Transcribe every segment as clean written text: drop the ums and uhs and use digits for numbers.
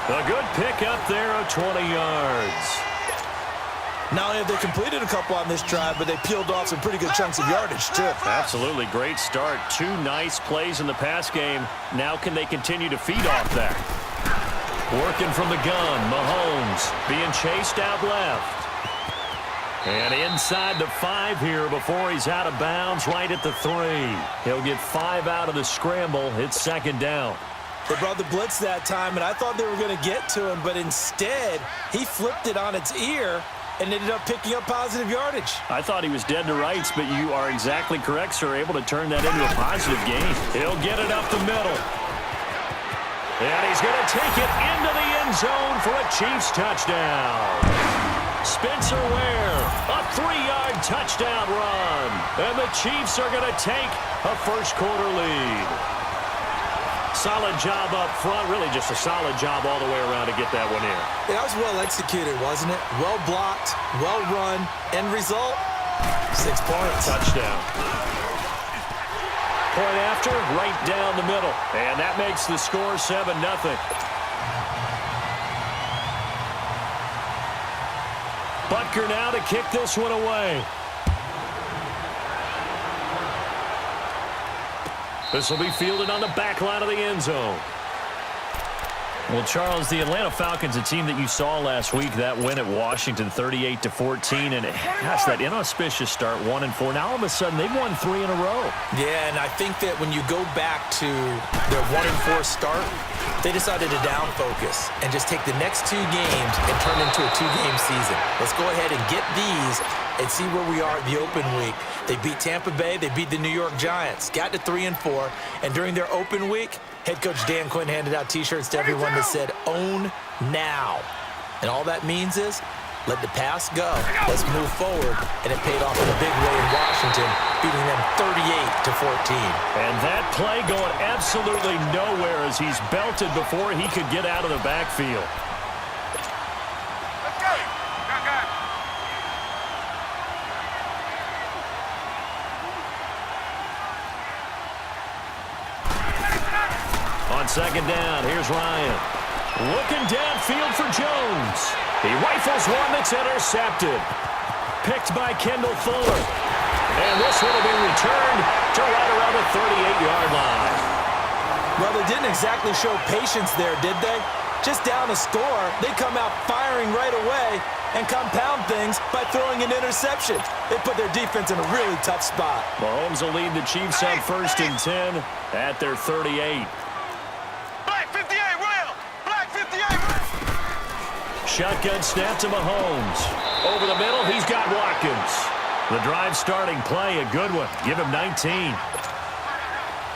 A good pickup there of 20 yards. Not only have they completed a couple on this drive, but they peeled off some pretty good chunks of yardage, too. Absolutely great start. 2 nice plays in the pass game. Now can they continue to feed off that? Working from the gun, Mahomes being chased out left. And inside the 5 here before he's out of bounds right at the 3. He'll get 5 out of the scramble. It's second down. They brought the blitz that time, and I thought they were going to get to him, but instead he flipped it on its ear and ended up picking up positive yardage. I thought he was dead to rights, but you are exactly correct, sir. Able to turn that into a positive gain. He'll get it up the middle. And he's going to take it into the end zone for a Chiefs touchdown. Spencer Ware, a 3-yard touchdown run. And the Chiefs are going to take a first-quarter lead. Solid job up front. Really just a solid job all the way around to get that one in. That was well executed, wasn't it? Well blocked, well run. End result, 6 points. Touchdown. Point after, right down the middle. And that makes the score 7-0. Butker now to kick this one away. This will be fielded on the back line of the end zone. Well, Charles, the Atlanta Falcons, a team that you saw last week, that win at Washington 38-14, and gosh, that inauspicious start, 1-4. Now all of a sudden they've won 3 in a row. Yeah, and I think that when you go back to their 1-4 start, they decided to down focus and just take the next 2 games and turn into a 2-game season. Let's go ahead and get these and see where we are at the open week. They beat Tampa Bay. They beat the New York Giants. Got to 3-4. And during their open week, head coach Dan Quinn handed out T-shirts to everyone that said, "Own now." And all that means is, let the past go. Let's move forward. And it paid off in a big way in Washington, beating them 38-14. And that play going absolutely nowhere as he's belted before he could get out of the backfield. Second down, here's Ryan. Looking downfield for Jones. He rifles one that's intercepted. Picked by Kendall Fuller. And this one will be returned to right around the 38-yard line. Well, they didn't exactly show patience there, did they? Just down a score, they come out firing right away and compound things by throwing an interception. They put their defense in a really tough spot. Mahomes will lead the Chiefs on 1st and 10 at their 38. Shotgun snap to Mahomes. Over the middle, he's got Watkins. The drive starting play, a good one. Give him 19.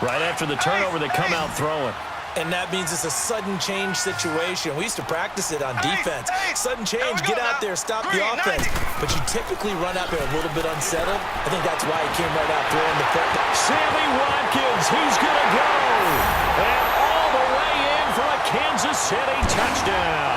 Right after the turnover, they come out throwing. And that means it's a sudden change situation. We used to practice it on defense. Sudden change, get out there, stop the offense. But you typically run out there a little bit unsettled. I think that's why he came right out throwing the football. Sammy Watkins, he's going to go. And all the way in for a Kansas City touchdown.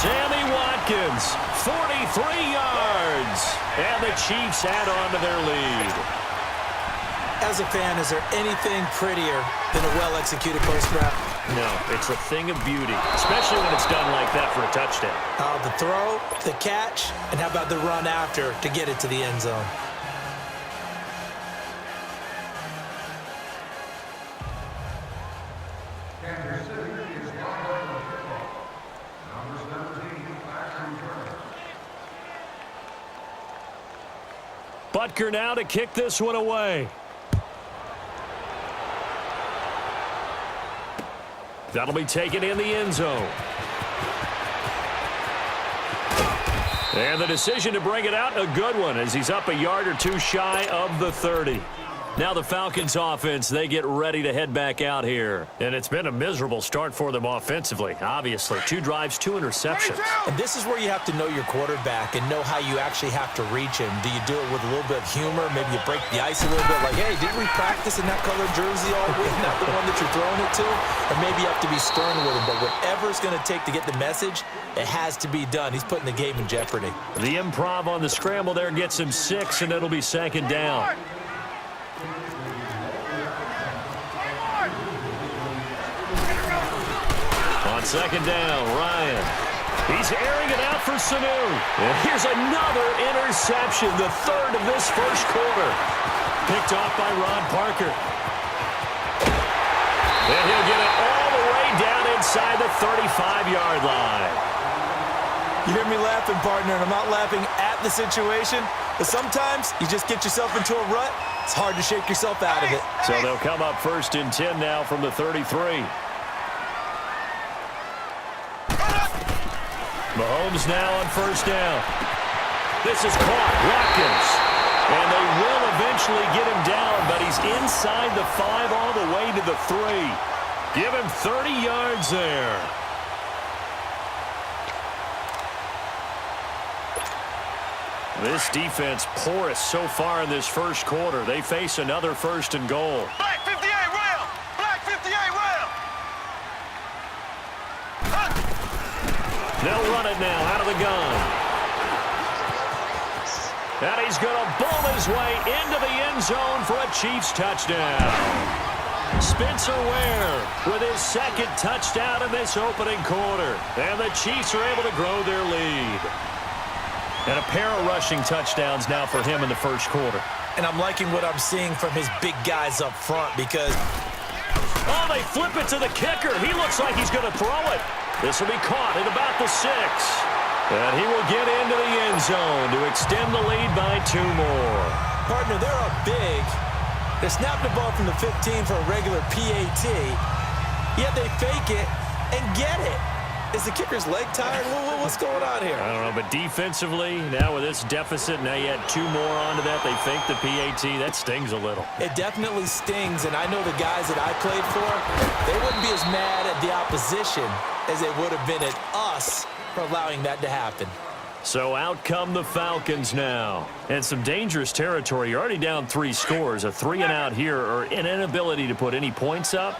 Sammy Watkins, 43 yards. And the Chiefs add on to their lead. As a fan, is there anything prettier than a well-executed post route? No, it's a thing of beauty, especially when it's done like that for a touchdown. The throw, the catch, and how about the run after to get it to the end zone? Butker now to kick this one away. That'll be taken in the end zone. And the decision to bring it out, a good one, as he's up a yard or two shy of the 30. Now the Falcons offense, they get ready to head back out here. And it's been a miserable start for them offensively, obviously. 2 drives, 2 interceptions. And this is where you have to know your quarterback and know how you actually have to reach him. Do you do it with a little bit of humor? Maybe you break the ice a little bit, like, hey, didn't we practice in that colored jersey all week? Not the one that you're throwing it to? Or maybe you have to be stern with him. But whatever it's going to take to get the message, it has to be done. He's putting the game in jeopardy. The improv on the scramble there gets him 6, and it'll be second down. Second down, Ryan. He's airing it out for Sanu. And here's another interception, the third of this first quarter. Picked off by Ron Parker. And he'll get it all the way down inside the 35-yard line. You hear me laughing, partner, and I'm not laughing at the situation, but sometimes you just get yourself into a rut. It's hard to shake yourself out of it. So they'll come up 1st and 10 now from the 33. Mahomes now on 1st down. This is caught. Watkins. And they will eventually get him down, but he's inside the 5 all the way to the 3. Give him 30 yards there. This defense porous so far in this first quarter. They face another 1st and goal. Black 58 rail! Black 58 rail! They'll run it now out of the gun. And he's going to bowl his way into the end zone for a Chiefs touchdown. Spencer Ware with his second touchdown in this opening quarter. And the Chiefs are able to grow their lead. And a pair of rushing touchdowns now for him in the first quarter. And I'm liking what I'm seeing from his big guys up front because... Oh, they flip it to the kicker. He looks like he's going to throw it. This will be caught at about the 6. And he will get into the end zone to extend the lead by 2 more. Partner, they're up big. They snapped the ball from the 15 for a regular PAT, yet they fake it and get it. Is the kicker's leg tired? What's going on here? I don't know, but defensively, now with this deficit, now you add 2 more onto that. They fake the PAT. That stings a little. It definitely stings, and I know the guys that I played for, they wouldn't be as mad at the opposition as they would have been at us for allowing that to happen. So out come the Falcons now. And some dangerous territory. You're already down 3 scores. A 3-and-out here or an inability to put any points up.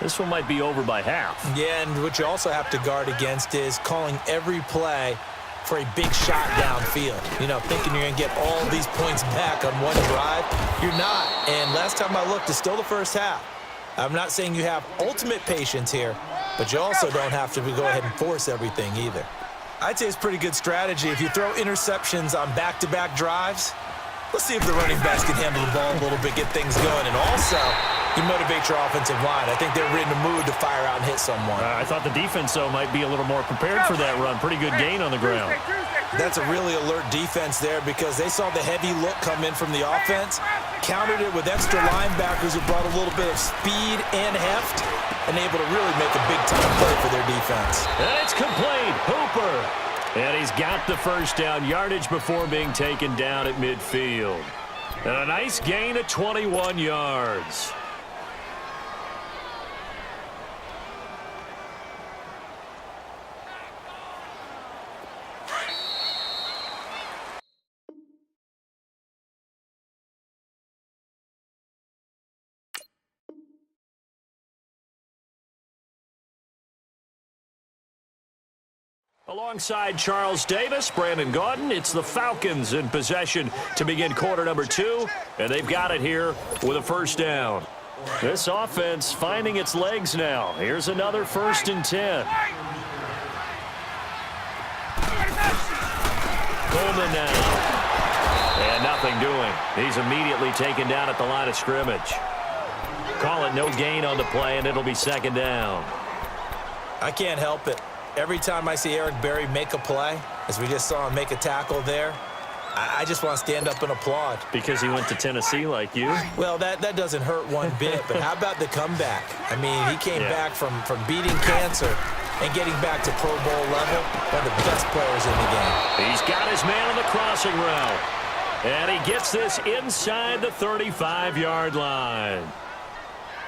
This one might be over by half. Yeah, and what you also have to guard against is calling every play for a big shot downfield. You know, thinking you're going to get all these points back on one drive. You're not. And last time I looked, it's still the first half. I'm not saying you have ultimate patience here, but you also don't have to go ahead and force everything either. I'd say it's pretty good strategy. If you throw interceptions on back-to-back drives, let's see if the running backs can handle the ball a little bit, get things going, and also you motivate your offensive line. I think they're in the mood to fire out and hit someone. I thought the defense, though, might be a little more prepared for that run. Pretty good gain on the ground. That's a really alert defense there because they saw the heavy look come in from the offense, countered it with extra linebackers who brought a little bit of speed and heft, and able to really make a big-time play for their defense. And it's complete. Hooper. And he's got the first down yardage before being taken down at midfield. And a nice gain of 21 yards. Alongside Charles Davis, Brandon Gaudin, it's the Falcons in possession to begin quarter number 2, and they've got it here with a first down. This offense finding its legs now. Here's another 1st and 10. Coleman now. And nothing doing. He's immediately taken down at the line of scrimmage. Call it no gain on the play, and it'll be 2nd down. I can't help it. Every time I see Eric Berry make a play, as we just saw him make a tackle there, I just want to stand up and applaud. Because he went to Tennessee like you? Well, that doesn't hurt one bit, but how about the comeback? I mean, he came back from beating cancer and getting back to Pro Bowl level, one of the best players in the game. He's got his man on the crossing route. And he gets this inside the 35-yard line.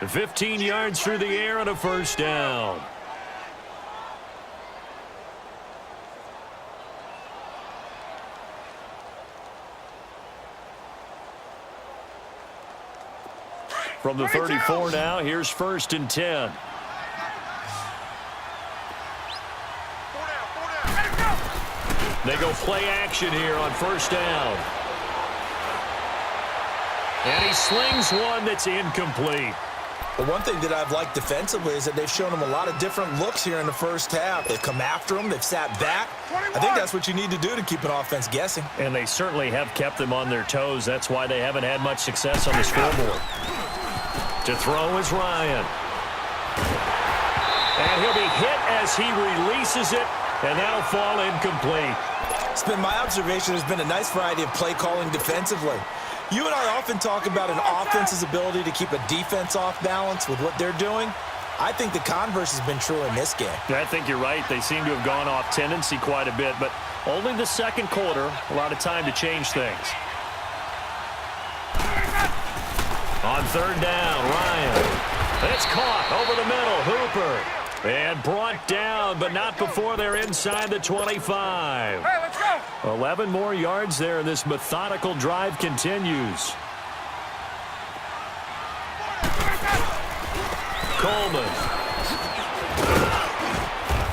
15 yards through the air and a first down. From the 34 now, here's 1st and 10. They go play action here on 1st down. And he slings one that's incomplete. But one thing that I've liked defensively is that they've shown them a lot of different looks here in the first half. They've come after them. They've sat back. I think that's what you need to do to keep an offense guessing. And they certainly have kept them on their toes. That's why they haven't had much success on the scoreboard. To throw is Ryan. And he'll be hit as he releases it, and that'll fall incomplete. It's been my observation there's been a nice variety of play calling defensively. You and I often talk about an offense's ability to keep a defense off balance with what they're doing. I think the converse has been true in this game. I think you're right. They seem to have gone off tendency quite a bit, but only the second quarter, a lot of time to change things. On third down, Ryan. It's caught over the middle, Hooper. And brought down, but not before they're inside the 25. Hey, let's go. 11 more yards there, and this methodical drive continues. Coleman.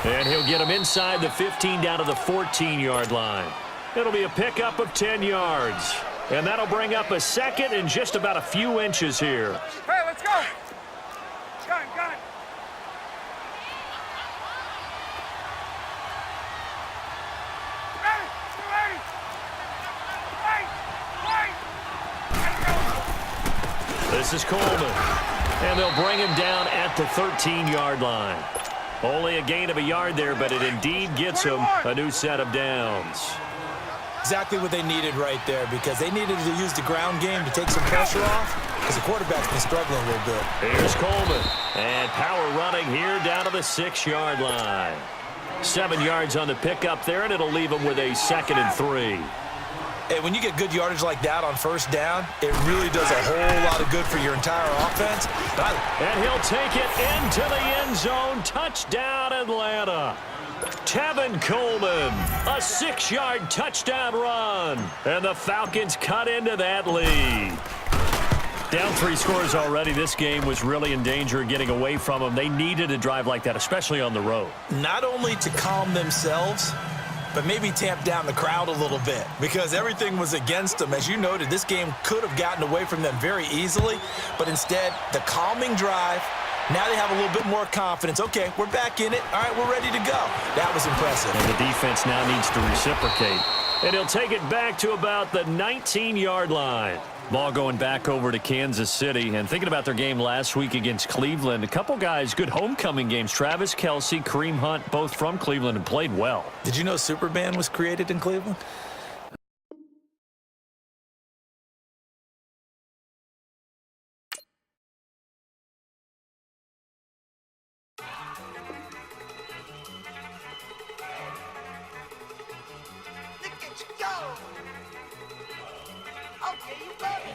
And he'll get him inside the 15 down to the 14-yard line. It'll be a pickup of 10 yards. And that'll bring up a second and just about a few inches here. Hey, let's go. Gun. This is Coleman. And they'll bring him down at the 13-yard line. Only a gain of a yard there, but it indeed gets him a new set of downs. Exactly what they needed right there, because they needed to use the ground game to take some pressure off, because the quarterback's been struggling a little bit. Here's Coleman. And power running here down to the 6-yard line. 7 yards on the pickup there, and it'll leave him with a 2nd and 3. Hey, when you get good yardage like that on first down, it really does a whole lot of good for your entire offense. And he'll take it into the end zone. Touchdown, Atlanta. Tevin Coleman, a 6-yard touchdown run. And the Falcons cut into that lead. Down 3 scores already. This game was really in danger of getting away from them. They needed a drive like that, especially on the road. Not only to calm themselves, but maybe tamp down the crowd a little bit, because everything was against them. As you noted, this game could have gotten away from them very easily, but instead, the calming drive, now they have a little bit more confidence. Okay, we're back in it. All right, we're ready to go. That was impressive. And the defense now needs to reciprocate. And he'll take it back to about the 19-yard line. Ball going back over to Kansas City. And thinking about their game last week against Cleveland, a couple guys, good homecoming games. Travis Kelce, Kareem Hunt, both from Cleveland, and played well. Did you know Superman was created in Cleveland? Look at you go. Okay, you got it.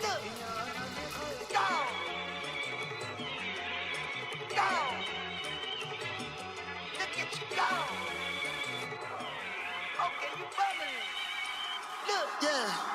Look. Go. Look at you go. Okay, you bumming. Look. Yeah.